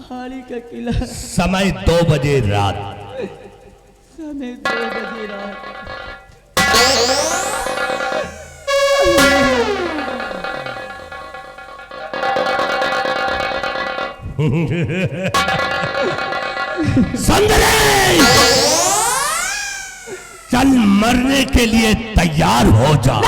पहाड़ी का किला। समय 2 बजे रात। समय 2 बजे रात। सुंदरी, चल मरने के लिए तैयार हो जा।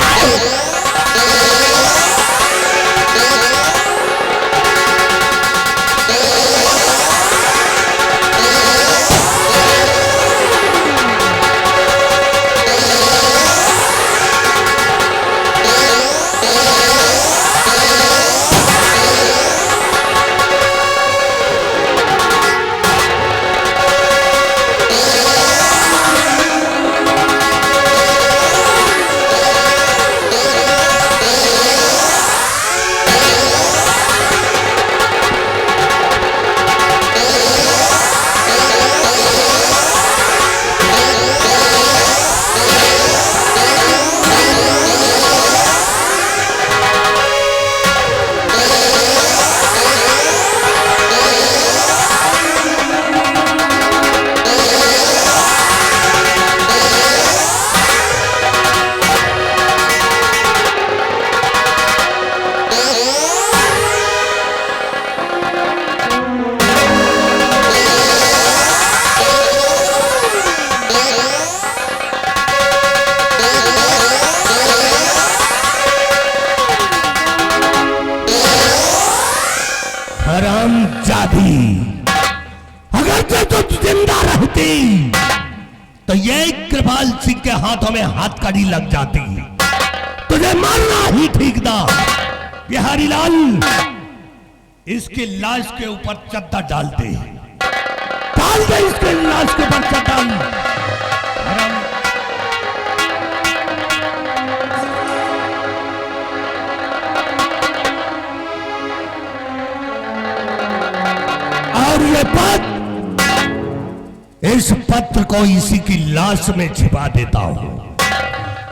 अगर तो जिंदा रहती तो ये कृपाल सिंह के हाथों में हाथकड़ी लग जाती, तुझे मारना ही ठीक था। बिहारी लाल, इसकी लाश के ऊपर चद्दर डाल दे इसके लाश के ऊपर चद्दर। ये पत्र, इस पत्र को इसी की लाश में छिपा देता हूं,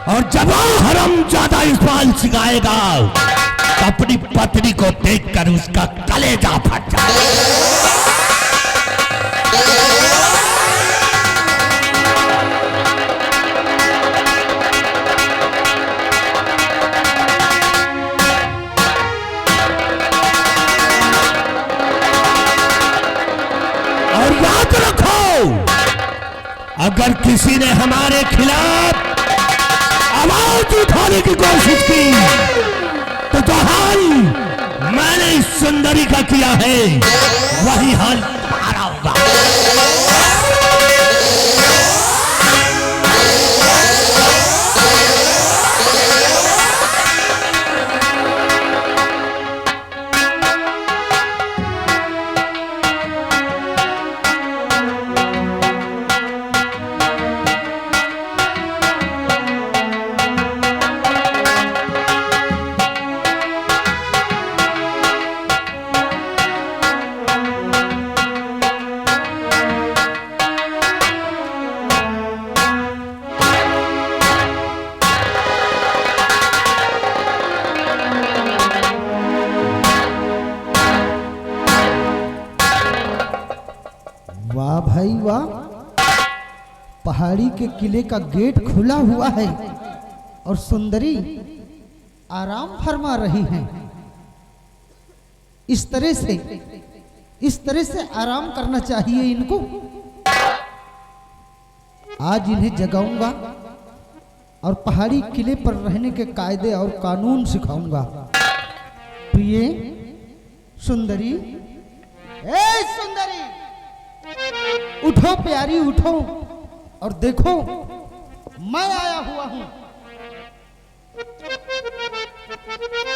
और जब हरामजादा इस्माइल सिखाएगा तो अपनी पत्नी को देखकर उसका कलेजा फट जाए। अगर किसी ने हमारे खिलाफ आवाज उठाने की कोशिश की तो जो हाल मैंने इस सुंदरी का किया है वही हाल तुम्हारा होगा। वाह भाई वाह, पहाड़ी के किले का गेट खुला हुआ है और सुंदरी आराम फरमा रही हैं। इस तरह से आराम करना चाहिए इनको। आज इन्हें जगाऊंगा और पहाड़ी किले पर रहने के कायदे और कानून सिखाऊंगा। प्रिय सुंदरी, ए सुंदरी, उठो प्यारी उठो और देखो मैं आया हुआ हूं।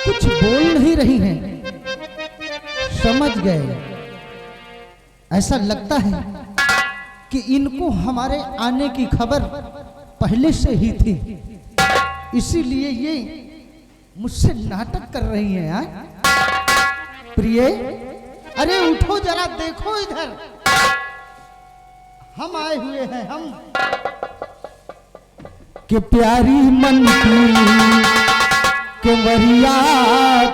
कुछ बोल नहीं रही हैं, समझ गए। ऐसा लगता है कि इनको हमारे आने की खबर पहले से ही थी, इसीलिए ये मुझसे नाटक कर रही हैं। यार प्रिय, अरे उठो जरा, देखो इधर, हम आए हुए हैं। हम कि प्यारी मन की केवरिया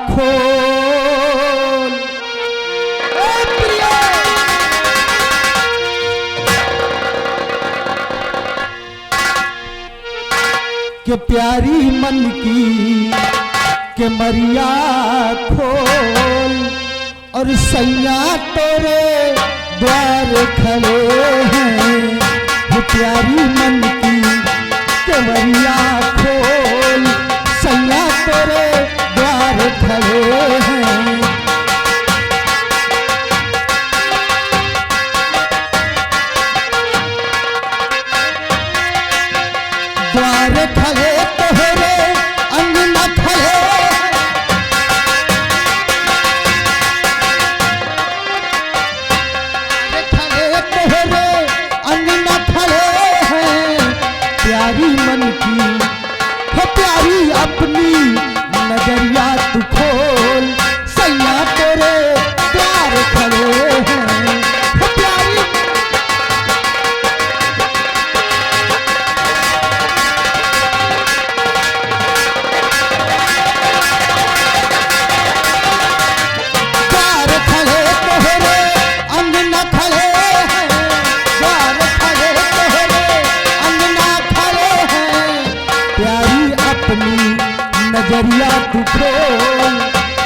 खोल, ए प्रिय के प्यारी मन की के मरिया खोल, और सैया तोरे द्वार खड़े हैं, वो प्यारी मन की के मरिया खोल, सैया तोरे द्वार खड़े हैं। द्वार खड़े तोहरे अंगना खड़े, खड़े तोहरे अंगना खड़े हैं, प्यारी मन की हो प्यारी अपनी नजरिया तू खोल, सैया तेरे द्वार खड़े हैं, हो प्यारी द्वार खड़े तोहरे अंगना खड़े हैं, द्वार खड़े तोहरे अंगना खड़े हैं, प्यारी अपनी नजरिया तू खोल,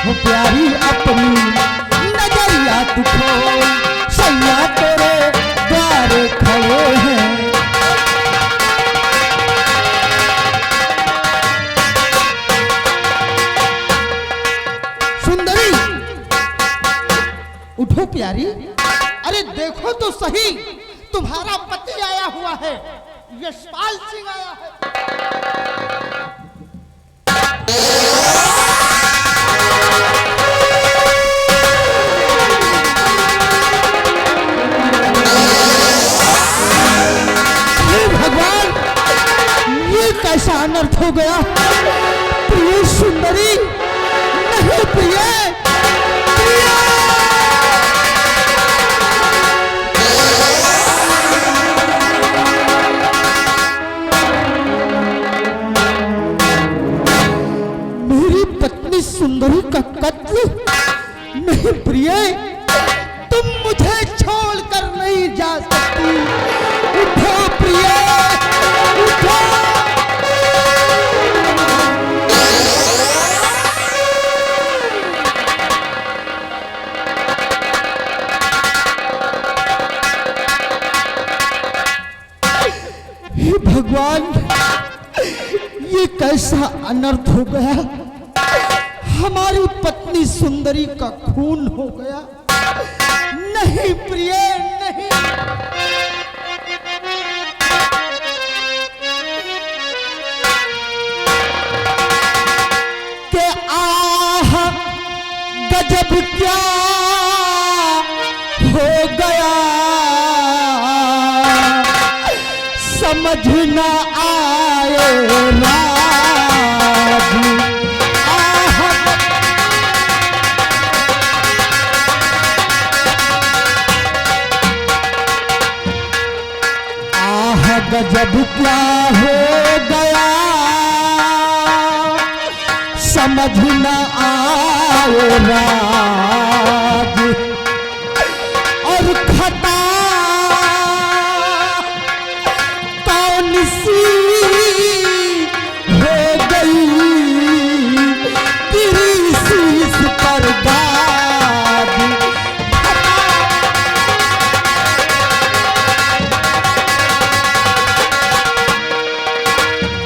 वो प्यारी अपनी नजरिया तू खोल, सैया तेरे द्वार खड़े हैं। सुंदरी उठो प्यारी, अरे देखो तो सही, तुम्हारा पति आया हुआ है, यशपाल सिंह आया है। हे भगवान, ये कैसा अनर्थ हो गया। प्रिय सुंदरी, नहीं प्रिय, प्रिय। मेरी पत्नी सुंदरी का कत्ल, नहीं प्रिय, तुम मुझे छोड़कर नहीं जा सकती। उठो प्रिय, उठो। हे भगवान, ये कैसा अनर्थ हो गया। हमारी पत्नी सुंदरी का खून हो गया। नहीं प्रिय, नहीं। के आह गजब क्या हो गया, समझ न आए राज। आह गजब क्या हो गया, समझ न आए राज। और खता कौन सी हो गई, गिरी शीश पर गाज।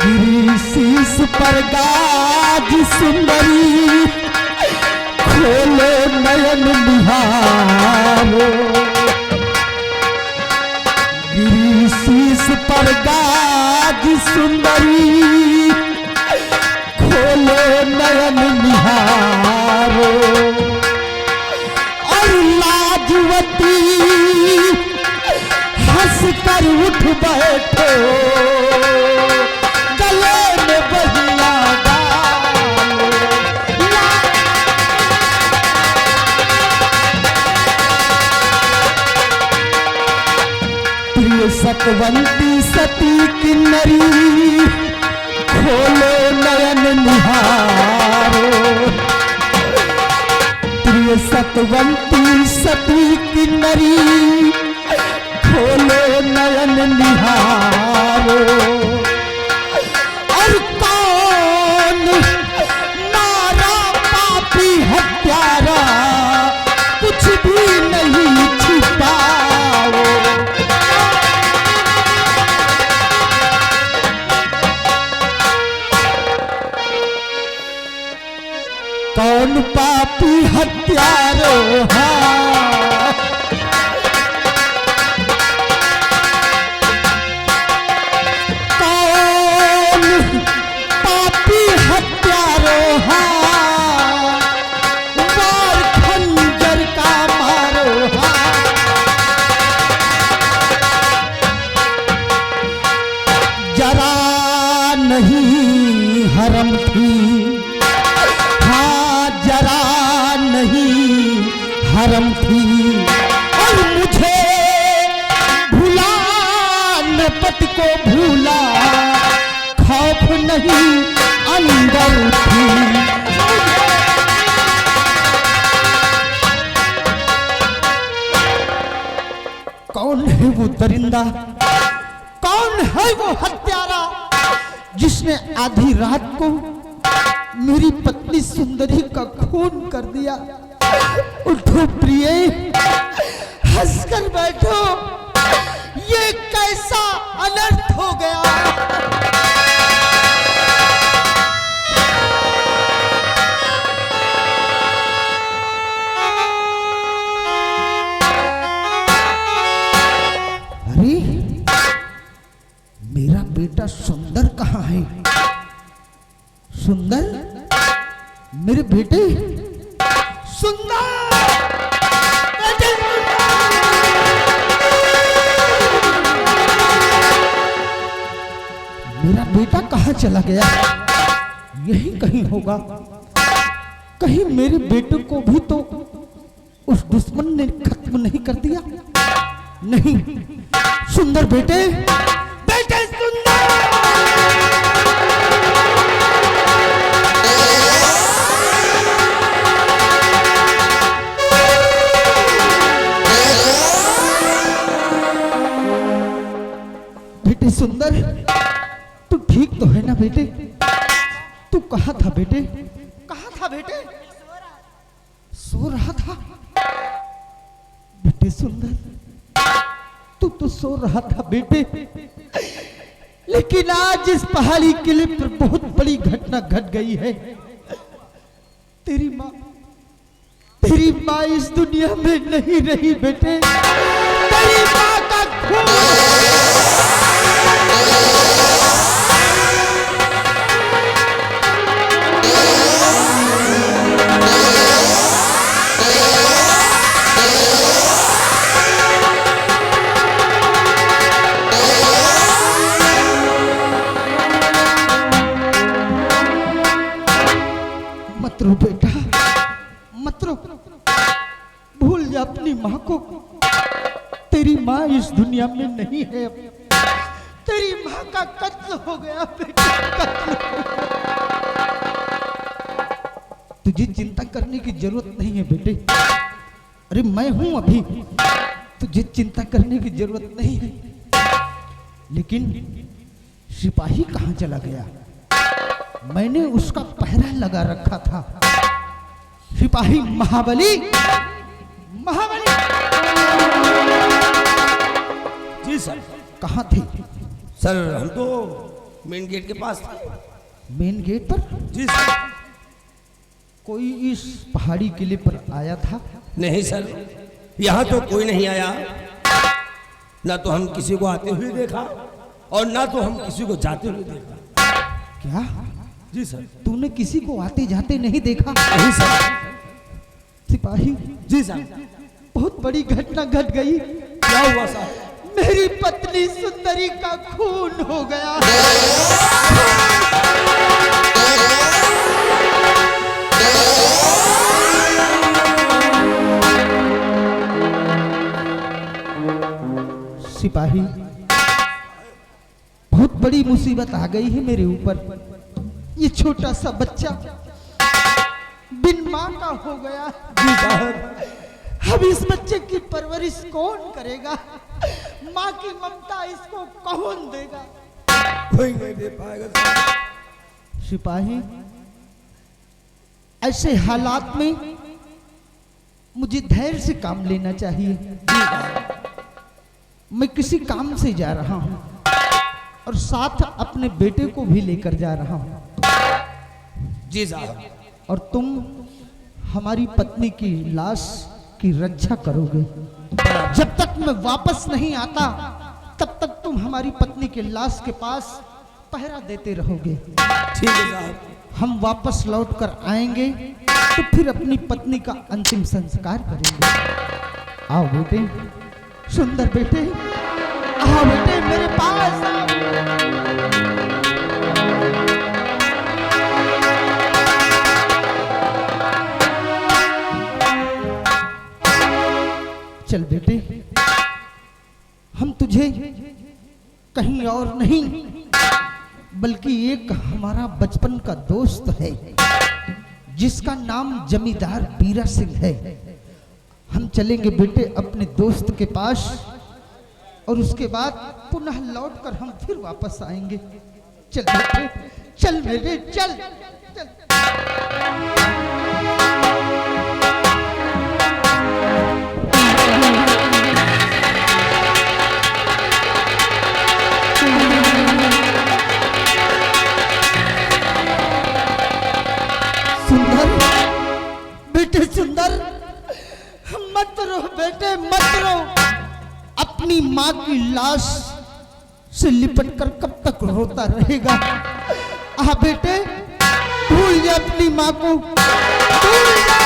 गिरी शीश पर गाज, सुंदरी खोलो नयन निहारो। गिरी शीश पर गाज, सुंदरी खोलो नयन निहारो। और लाजवती हंस कर उठ बैठो, गले में बहिया डालो। प्रिय सतवंती सती किन्नरी, खोलो नयन निहारो। प्रिय सतवंती सती किन्नरी, खोलो नयन निहारो। और पापी हत्यारों हाँ। कौन पापी हत्यारों हाँ, वार खंजर का मारो हाँ। जरा नहीं हरम थी हाँ, जरा नहीं हरम थी और मुझे भूला न पत को भूला, खौफ नहीं अंदर थी। कौन है वो दरिंदा, कौन है वो हत्यारा जिसने आधी रात को मेरी पत्नी सुंदरी का खून कर दिया? उठो प्रिय, हंसकर बैठो, ये कैसा अनर्थ हो गया। अरे मेरा बेटा सुंदर कहाँ है? सुंदर, मेरे बेटे सुंदर, मेरा बेटा कहाँ चला गया? यही कहीं होगा। कहीं मेरे बेटे को भी तो उस दुश्मन ने खत्म नहीं कर दिया? नहीं, सुंदर बेटे, बेटे सुंदर। बेटे सुंदर, तू ठीक तो है ना बेटे? तू कहाँ था बेटे? कहाँ था बेटे? सो रहा था? बेटे सुंदर, तू तो सो रहा था बेटे, लेकिन आज इस पहाड़ी किले पर बहुत बड़ी घटना घट गई है। तेरी माँ इस दुनिया में नहीं रही बेटे। तेरी माँ का खून मत रो बेटा, मत रो, भूल जा अपनी माँ को। तेरी माँ इस दुनिया में नहीं है। तेरी माँ का कत्ल हो गया बेटा, कत्ल हो गया। तुझे चिंता करने की जरूरत नहीं है बेटे। अरे मैं हूं अभी, तुझे चिंता करने की जरूरत नहीं है। लेकिन सिपाही कहाँ चला गया? मैंने उसका पहरा लगा रखा था। सिपाही महाबली, महाबली जी सर। कहाँ थे? सर हम तो मेन गेट के पास थे। मेन गेट पर? जी सर। कोई इस पहाड़ी किले पर आया था? नहीं सर, यहाँ तो कोई नहीं आया। ना तो हम किसी को आते हुए देखा और ना तो हम किसी को जाते हुए देखा। क्या? जी सर। तूने किसी को आते जाते नहीं देखा? नहीं सर। सिपाही जी सर। बहुत बड़ी घटना घट गई। क्या हुआ सर? मेरी पत्नी सुंदरी का खून हो गया। सिपाही, बहुत बड़ी मुसीबत आ गई है मेरे ऊपर। ये छोटा सा बच्चा बिन माँ का हो गया। जी साहब। अब इस बच्चे की परवरिश कौन करेगा? माँ की ममता इसको कौन देगा? कोई नहीं दे पाएगा सर। सिपाही, ऐसे हालात में मुझे धैर्य से काम लेना चाहिए। मैं किसी काम से जा रहा हूं और साथ अपने बेटे को भी लेकर जा रहा हूं। जी साहब। और तुम हमारी पत्नी की लाश की रक्षा करोगे। जब तक मैं वापस नहीं आता तब तक तुम हमारी पत्नी की लाश के पास पहरा देते रहोगे। ठीक है साहब। हम वापस लौट कर आएंगे तो फिर अपनी पत्नी का अंतिम संस्कार करेंगे। आओ बेटे, सुंदर बेटे, आओ बेटे मेरे पास आओ। चल बेटे, हम तुझे कहीं और नहीं बल्कि एक हमारा बचपन का दोस्त है जिसका नाम जमींदार बीरा सिंह है। हम चलेंगे बेटे अपने दोस्त के पास और उसके बाद पुनः लौटकर हम फिर वापस आएंगे। चल बेटे, चल बेटे, चल, चल। सुंदर, मत रो बेटे, मत रो। अपनी माँ की लाश से लिपट कर कब तक रोता रहेगा? आ बेटे, भूल जा अपनी माँ को, भूल जा।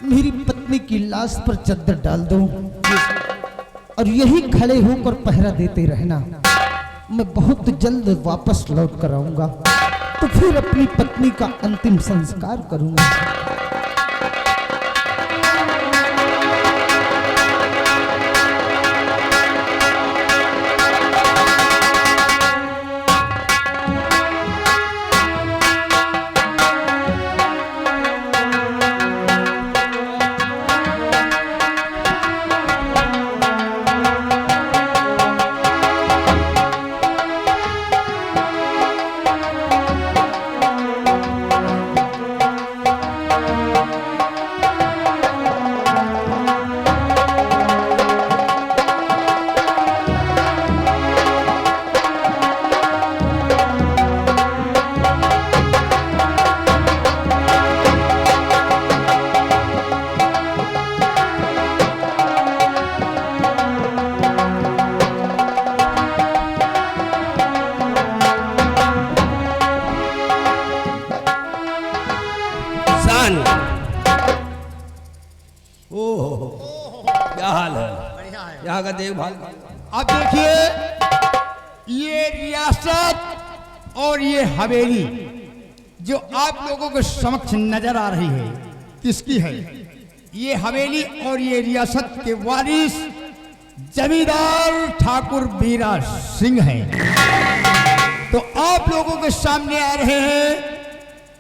मेरी पत्नी की लाश पर चद्दर डाल दो और यही खड़े होकर पहरा देते रहना। मैं बहुत जल्द वापस लौट कर आऊंगा तो फिर अपनी पत्नी का अंतिम संस्कार करूंगा। क्या हाल है? यहाँ का देखभाल। अब देखिए, ये रियासत और ये हवेली जो आप लोगों के समक्ष नजर आ रही है, किसकी है? ये हवेली और ये रियासत के वारिस जमींदार ठाकुर बीरा सिंह हैं। तो आप लोगों के सामने आ रहे हैं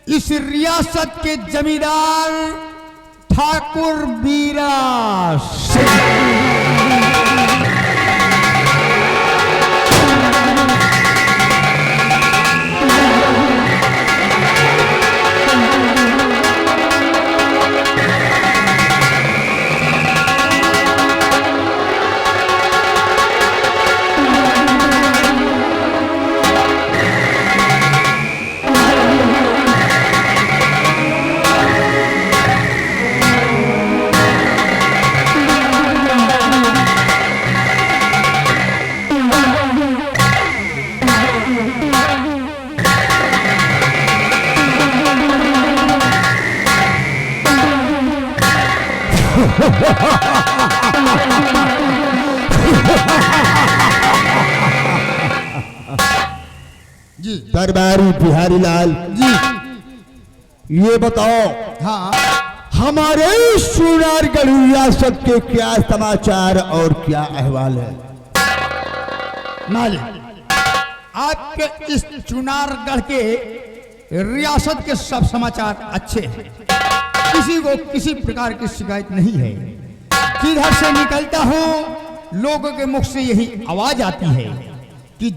इस रियासत के जमींदार ठाकुर बीरा सिंह। जी दरबारी बिहारी लाल जी, ये बताओ, हाँ, हमारे सोनारगढ़ रियासत के क्या समाचार और क्या अहवाल है? मालिक, आपके इस चुनारगढ़ के रियासत के सब समाचार अच्छे हैं, किसी को किसी प्रकार की शिकायत नहीं है। जिधर से निकलता हूं लोगों के मुख से यही आवाज आती है कि